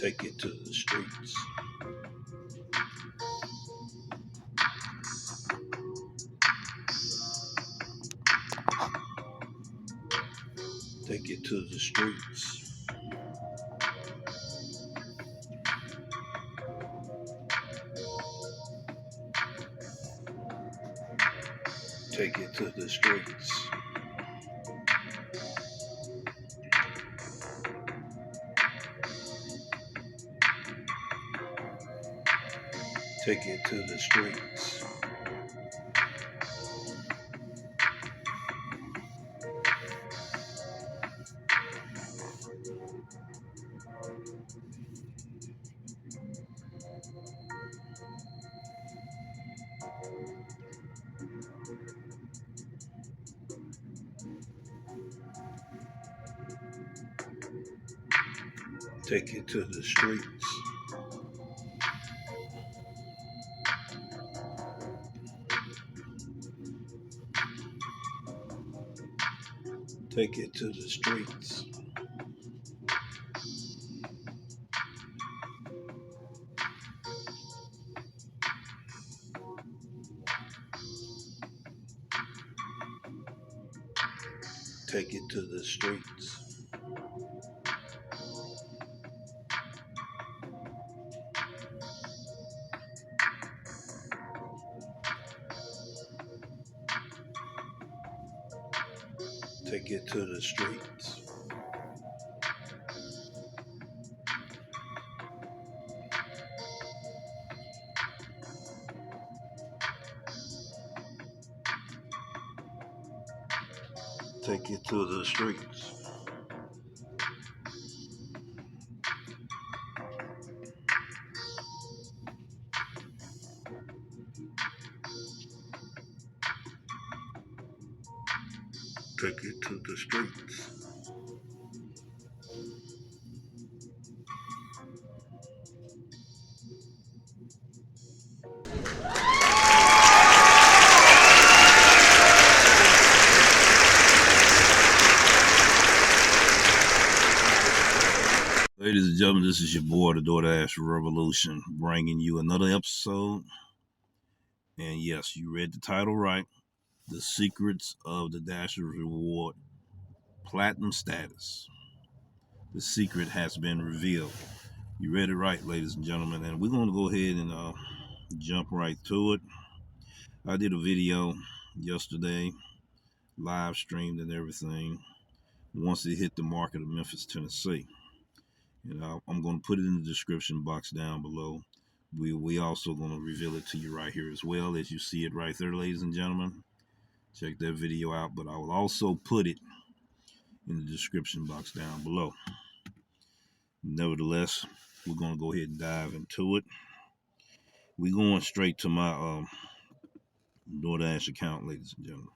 Take it to the streets. Take it to the streets. Take it to the streets. Take it to the streets. Take it to the streets. Take it to the streets. Take it to the streets. Take it to the streets. Take it to the streets. Take it to the streets. Ladies and gentlemen, this is your boy, the Doordash Revolution, bringing you another episode. And yes, you read the title right. The Secrets of the Dasher Reward Platinum Status. The secret has been revealed. You read it right, ladies and gentlemen. And we're going to go ahead and jump right to it. I did a video yesterday, live streamed and everything, once it hit the market of Memphis, Tennessee. And I'm going to put it in the description box down below. We also going to reveal it to you right here as well, as you see it right there, ladies and gentlemen. Check that video out, but I will also put it in the description box down below. Nevertheless, we're going to go ahead and dive into it. We're going straight to my Doordash account, ladies and gentlemen.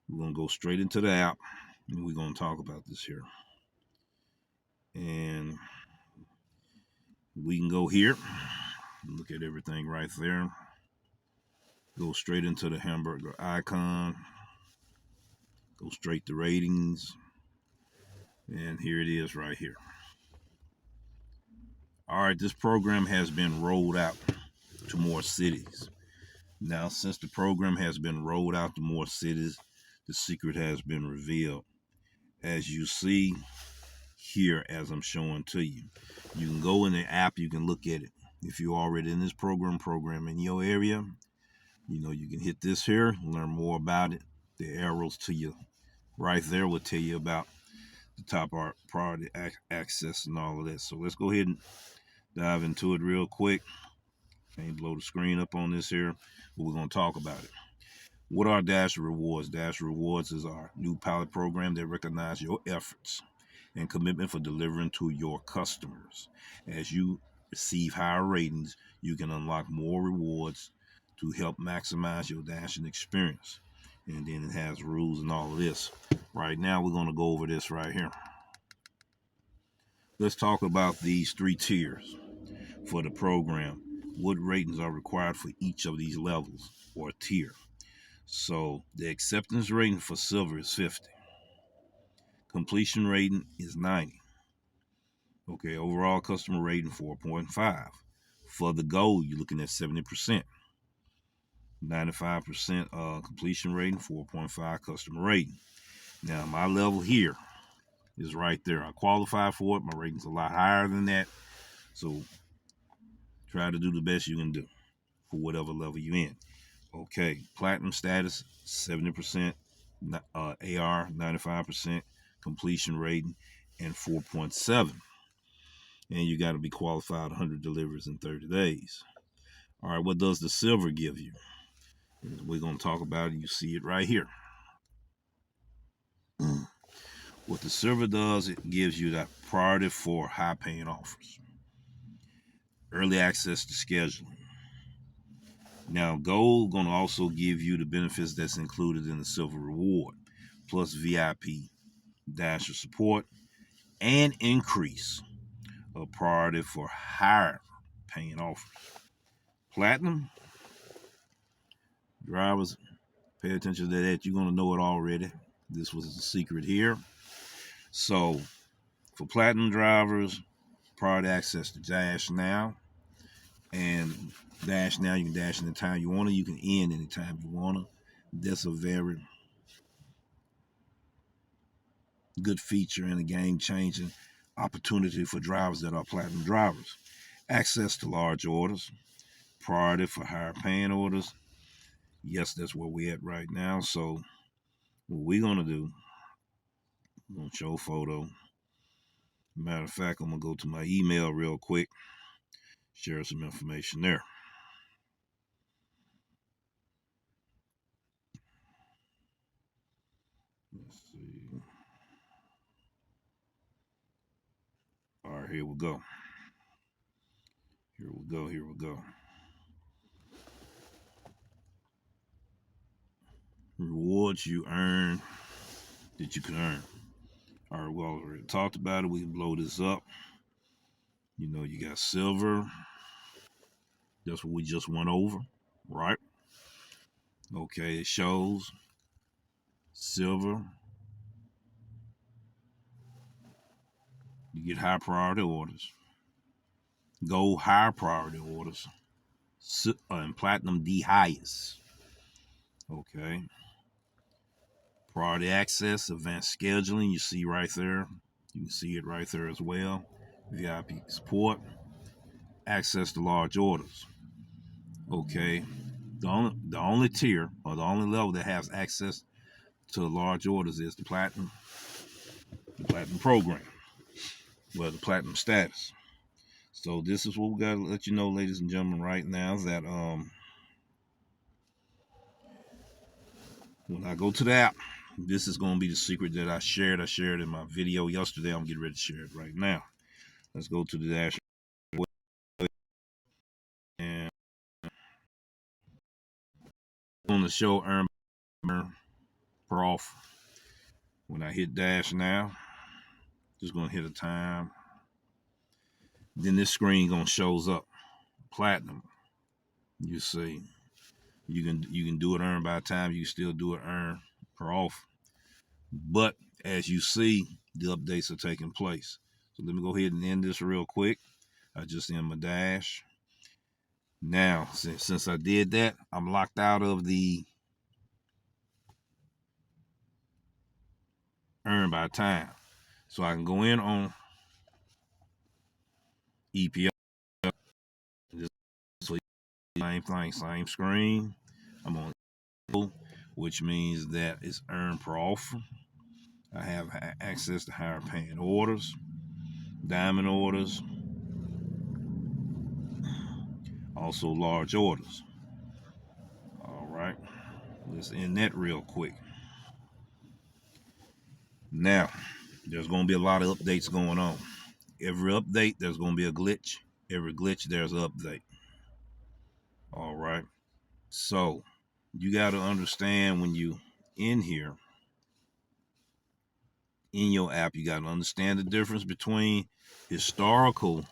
We're going to go straight into the app, and we're going to talk about this here. And we can go here, look at everything right there. Go straight into the hamburger icon. Go straight to ratings. And here it is right here. All right, this program has been rolled out to more cities. Now, since the program has been rolled out to more cities, the secret has been revealed. As you see here, as I'm showing to you, you can go in the app, you can look at it. If you're already in this program in your area, you know, you can hit this here, learn more about it. The arrows to you right there will tell you about the top priority access and all of that. So let's go ahead and dive into it real quick. Can't blow the screen up on this here, but we're going to talk about it. What are Dasher Rewards? Dasher Rewards is our new pilot program that recognizes your efforts and commitment for delivering to your customers. As you receive higher ratings, you can unlock more rewards to help maximize your dashing experience. And then it has rules and all of this. Right now, we're going to go over this right here. Let's talk about these 3 tiers for the program. What ratings are required for each of these levels or tier? So the acceptance rating for silver is 50. Completion rating is 90. Okay, overall customer rating 4.5. For the gold, you're looking at 70%. 95% completion rating, 4.5 customer rating. Now, my level here is right there. I qualify for it. My rating's a lot higher than that. So try to do the best you can do for whatever level you're in. Okay, platinum status, 70%, AR, 95%, completion rating, and 4.7. And you got to be qualified 100 deliveries in 30 days. All right, what does the silver give you? We're going to talk about it. You see it right here. What the silver does, it gives you that priority for high paying offers, early access to scheduling. Now, gold going to also give you the benefits that's included in the silver reward, plus VIP dasher support and increase of priority for higher paying offers. Platinum drivers, pay attention to that. You're going to know it already. This was the secret here. So, for platinum drivers, priority access to Dash Now. And Dash Now, you can dash anytime you want to. You can end anytime you want to. That's a very good feature and a game-changing opportunity for drivers that are platinum drivers. Access to large orders, priority for higher paying orders. Yes, that's where we're at right now. So what we're going to do, I'm going to show a photo. Matter of fact, I'm going to go to my email real quick, share some information there. Let's see. All right, here we go. Here we go. Rewards you earn that you can earn. All right, well, we already talked about it. We can blow this up. You know, you got silver. That's what we just went over, right? Okay, it shows silver. You get high priority orders. Gold, high priority orders. And platinum, the highest. Okay. Priority access, advanced scheduling. You see right there. You can see it right there as well. VIP support. Access to large orders. Okay. The only tier or the only level that has access to large orders is the platinum program, well, the platinum status. So this is what we got to let you know, ladies and gentlemen, right now, that when I go to the app, this is going to be the secret that I shared. I shared in my video yesterday. I'm getting ready to share it right now. Let's go to the dash and on the show earn per offer. When I hit dash now, just going to hit a time. Then this screen going to shows up platinum. You see, you can do it earn by time. You can still do it earn per offer. But as you see, the updates are taking place. So let me go ahead and end this real quick. I just end my dash. Now, since I did that, I'm locked out of the earn by time. So I can go in on EPO. Same thing, same screen. I'm on EPO, which means that it's earned per offer. I have access to higher paying orders, diamond orders, also large orders. All right, let's end that real quick. Now, there's going to be a lot of updates going on. Every update, there's going to be a glitch. Every glitch, there's an update. All right. So, you got to understand when you in here, in your app, you got to understand the difference between historical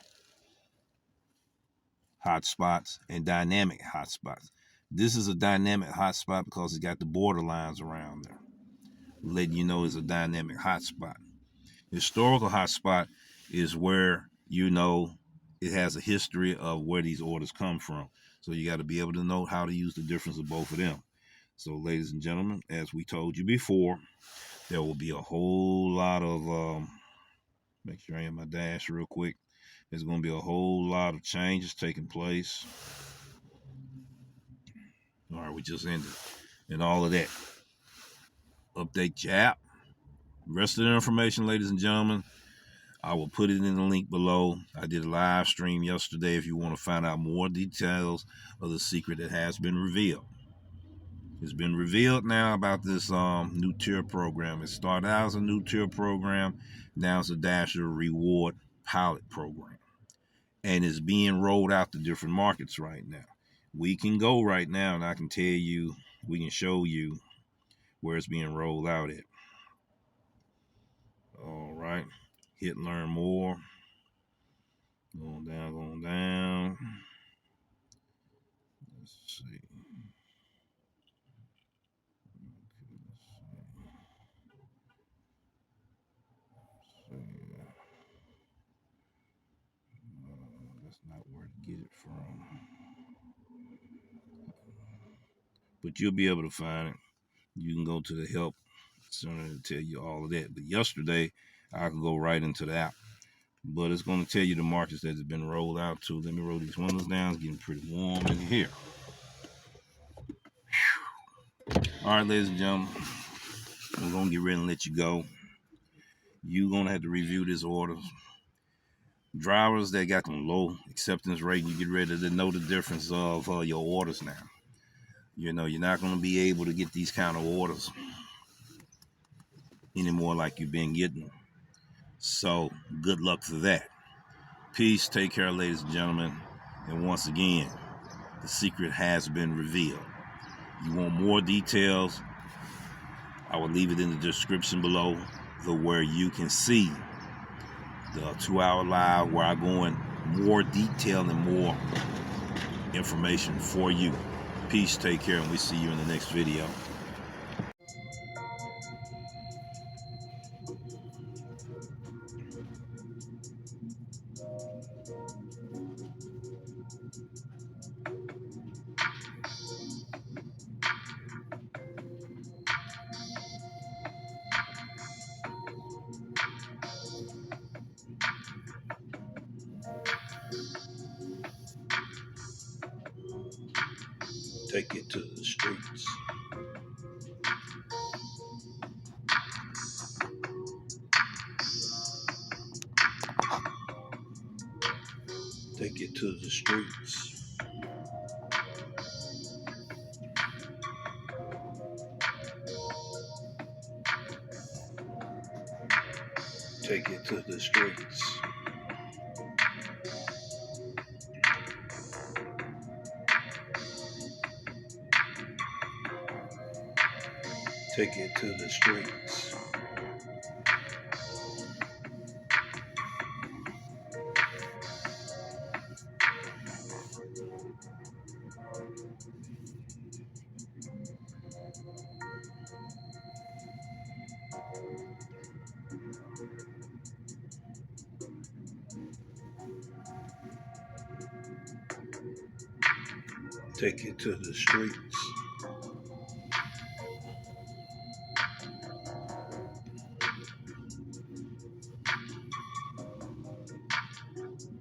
hotspots and dynamic hotspots. This is a dynamic hotspot because it's got the border lines around there, letting you know it's a dynamic hotspot. Historical hotspot is where you know it has a history of where these orders come from. So you got to be able to know how to use the difference of both of them. So, ladies and gentlemen, as we told you before, there will be a whole lot of make sure I am my dash real quick. There's going to be a whole lot of changes taking place. All right, we just ended and all of that. Update your app. Rest of the information, ladies and gentlemen, I will put it in the link below. I did a live stream yesterday if you want to find out more details of the secret that has been revealed. It's been revealed now about this new tier program. It started out as a new tier program. Now it's a Dasher reward pilot program. And it's being rolled out to different markets right now. We can go right now and I can tell you, we can show you where it's being rolled out at. All right. Hit learn more. Going down, going down. Let's see. That's not where to get it from. But you'll be able to find it. You can go to the help center to tell you all of that. But yesterday, I could go right into the app. But it's going to tell you the markets that have been rolled out to. Let me roll these windows down. It's getting pretty warm in here. All right, ladies and gentlemen, we're going to get ready and let you go. You're going to have to review this order. Drivers that got them low acceptance rate, you get ready to know the difference of your orders now. You know, you're not going to be able to get these kind of orders anymore like you've been getting them. So, good luck for that. Peace. Take care, ladies and gentlemen. And once again, the secret has been revealed. You want more details? I will leave it in the description below, where you can see the 2-hour live where I go in more detail and more information for you. Peace, take care, and we see you in the next video. Take it to the streets. Take it to the streets. Take it to the streets. Take it to the streets. Take it to the streets.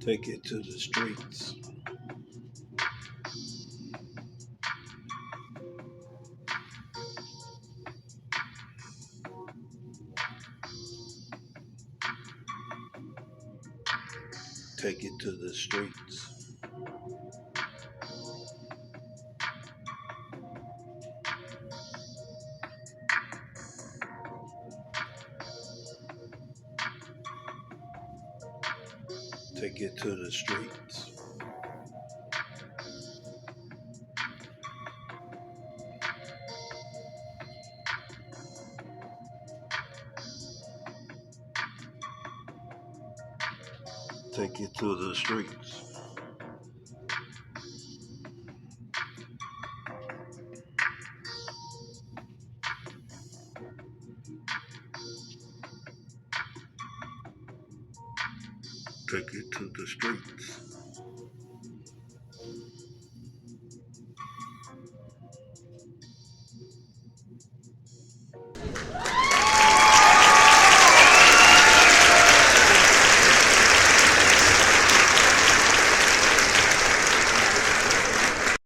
Take it to the streets. Take it to the streets. Take it to the streets. Take it to the streets. take it to the streets.